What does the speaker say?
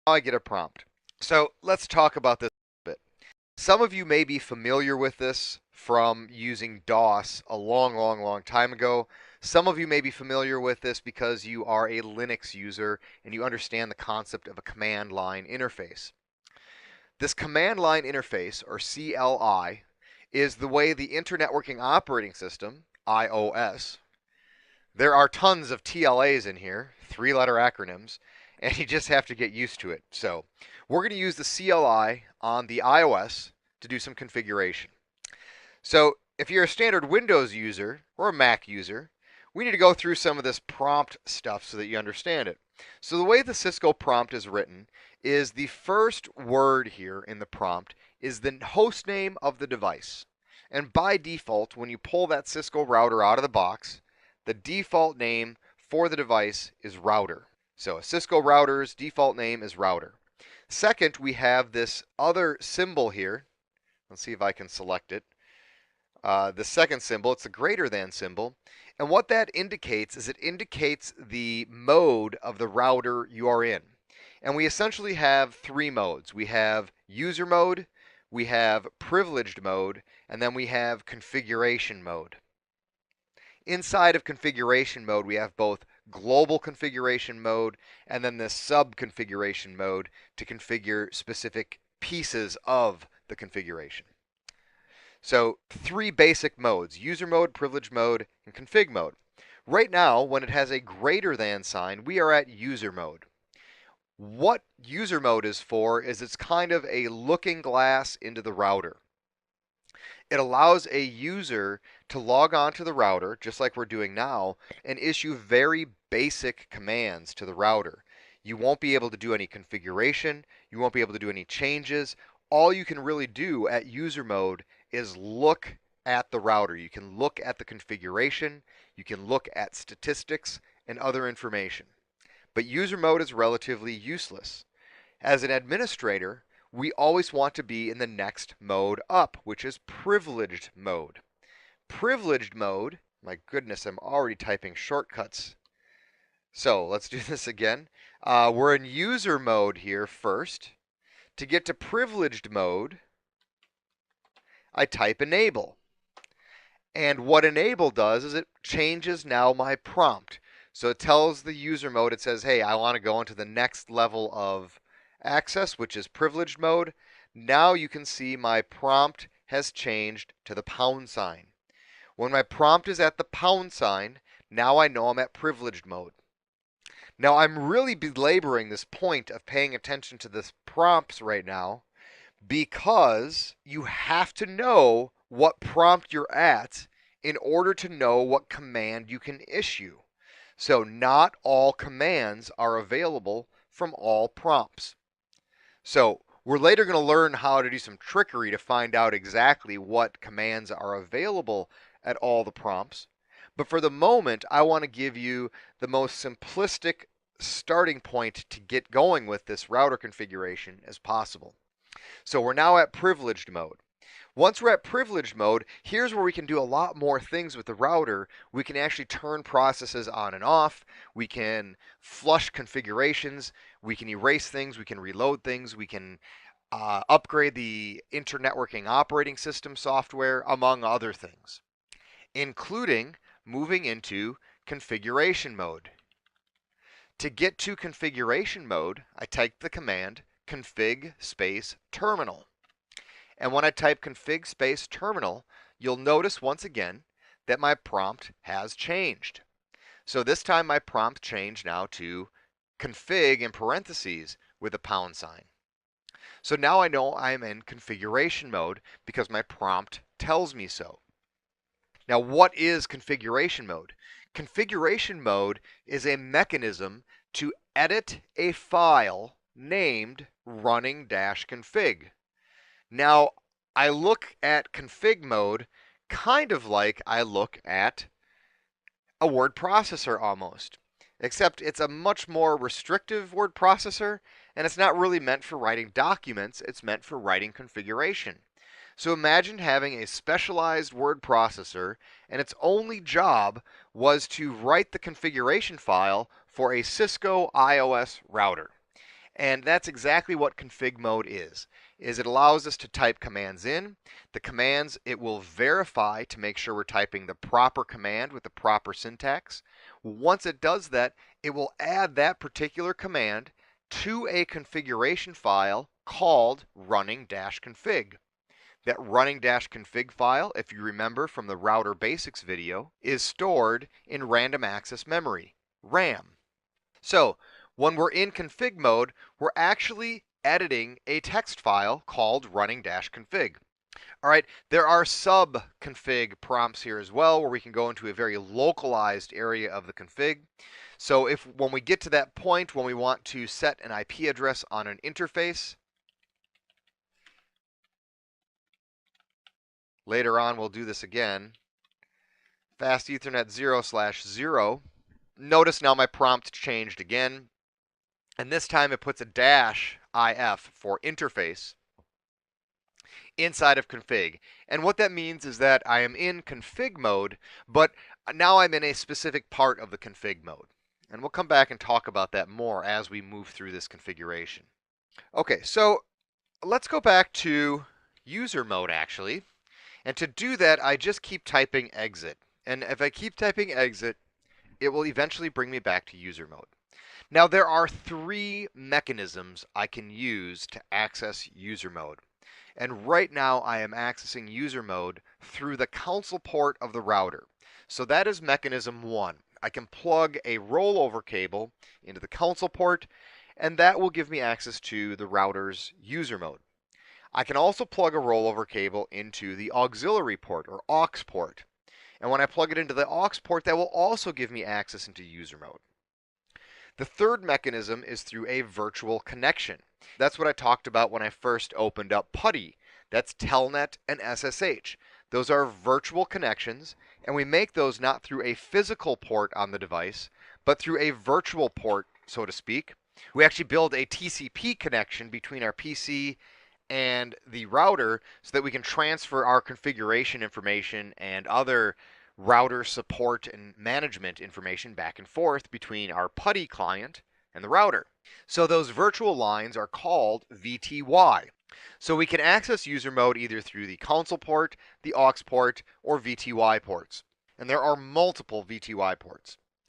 I get a prompt. So let's talk about this a bit. Some of you may be familiar with this from using DOS a long, long, long time ago. Some of you may be familiar with this because you are a Linux user and you understand the concept of a command line interface. This command line interface, or CLI, is the way the Internetworking Operating System, iOS, there are tons of TLAs in here, three-letter acronyms, and you just have to get used to it. So we're going to use the CLI on the iOS to do some configuration. So if you're a standard Windows user or a Mac user, we need to go through some of this prompt stuff so that you understand it. So the way the Cisco prompt is written is the first word here in the prompt is the host name of the device. And by default, when you pull that Cisco router out of the box, the default name for the device is router. So a Cisco router's default name is router. Second, we have this other symbol here. Let's see if I can select it. The second symbol, it's the greater than symbol. And what that indicates is it indicates the mode of the router you are in. And we essentially have three modes. We have user mode, we have privileged mode, and then we have configuration mode. Inside of configuration mode, we have both global configuration mode and then the sub-configuration mode to configure specific pieces of the configuration. So three basic modes: user mode, privilege mode, and config mode. Right now, when it has a greater than sign, we are at user mode. What user mode is for is it's kind of a looking glass into the router. It allows a user to log on to the router, just like we're doing now, and issue very basic commands to the router. You won't be able to do any configuration. You won't be able to do any changes. All you can really do at user mode is look at the router. You can look at the configuration. You can look at statistics and other information. But user mode is relatively useless. As an administrator, we always want to be in the next mode up, which is privileged mode. Privileged mode, my goodness, I'm already typing shortcuts. So let's do this again. We're in user mode here first. To get to privileged mode, I type enable. And what enable does is it changes now my prompt. So it tells the user mode, it says, hey, I want to go into the next level of access, which is privileged mode. Now you can see my prompt has changed to the pound sign. When my prompt is at the pound sign, now I know I'm at privileged mode. Now I'm really belaboring this point of paying attention to the prompts right now because you have to know what prompt you're at in order to know what command you can issue. So not all commands are available from all prompts. So we're later going to learn how to do some trickery to find out exactly what commands are available at all the prompts. But for the moment, I want to give you the most simplistic starting point to get going with this router configuration as possible. So we're now at privileged mode. Once we're at privileged mode, here's where we can do a lot more things with the router. We can actually turn processes on and off. We can flush configurations. We can erase things. We can reload things. We can upgrade the Internetworking Operating System software, among other things, including moving into configuration mode. To get to configuration mode, I type the command config space terminal. And when I type config space terminal, you'll notice once again that my prompt has changed. So this time my prompt changed now to config in parentheses with a pound sign. So now I know I'm in configuration mode because my prompt tells me so. Now what is configuration mode? Configuration mode is a mechanism to edit a file named running-config. Now, I look at config mode kind of like I look at a word processor almost, except it's a much more restrictive word processor, and it's not really meant for writing documents, it's meant for writing configuration. So imagine having a specialized word processor, and its only job was to write the configuration file for a Cisco iOS router. And that's exactly what config mode is it allows us to type commands in. The commands, it will verify to make sure we're typing the proper command with the proper syntax. Once it does that, it will add that particular command to a configuration file called running-config. That running-config file, if you remember from the router basics video, is stored in random access memory, RAM. So when we're in config mode, we're actually editing a text file called running-config. All right, there are sub-config prompts here as well, where we can go into a very localized area of the config. So when we get to that point when we want to set an IP address on an interface, later on we'll do this again, fast Ethernet 0/0. Notice now my prompt changed again, and this time it puts a -if for interface inside of config. And what that means is that I am in config mode, but now I'm in a specific part of the config mode. And we'll come back and talk about that more as we move through this configuration. Okay, so let's go back to user mode actually. And to do that, I just keep typing exit. And if I keep typing exit, it will eventually bring me back to user mode. Now there are 3 mechanisms I can use to access user mode. And right now I am accessing user mode through the console port of the router. So that is mechanism 1. I can plug a rollover cable into the console port, and that will give me access to the router's user mode. I can also plug a rollover cable into the auxiliary port or aux port. And when I plug it into the aux port, that will also give me access into user mode. The third mechanism is through a virtual connection. That's what I talked about when I first opened up PuTTY. That's Telnet and SSH. Those are virtual connections, and we make those not through a physical port on the device, but through a virtual port, so to speak. We actually build a TCP connection between our PC and the router so that we can transfer our configuration information and other router support and management information back and forth between our PuTTY client and the router. So those virtual lines are called VTY. So we can access user mode either through the console port, the aux port, or VTY ports. And there are multiple VTY ports.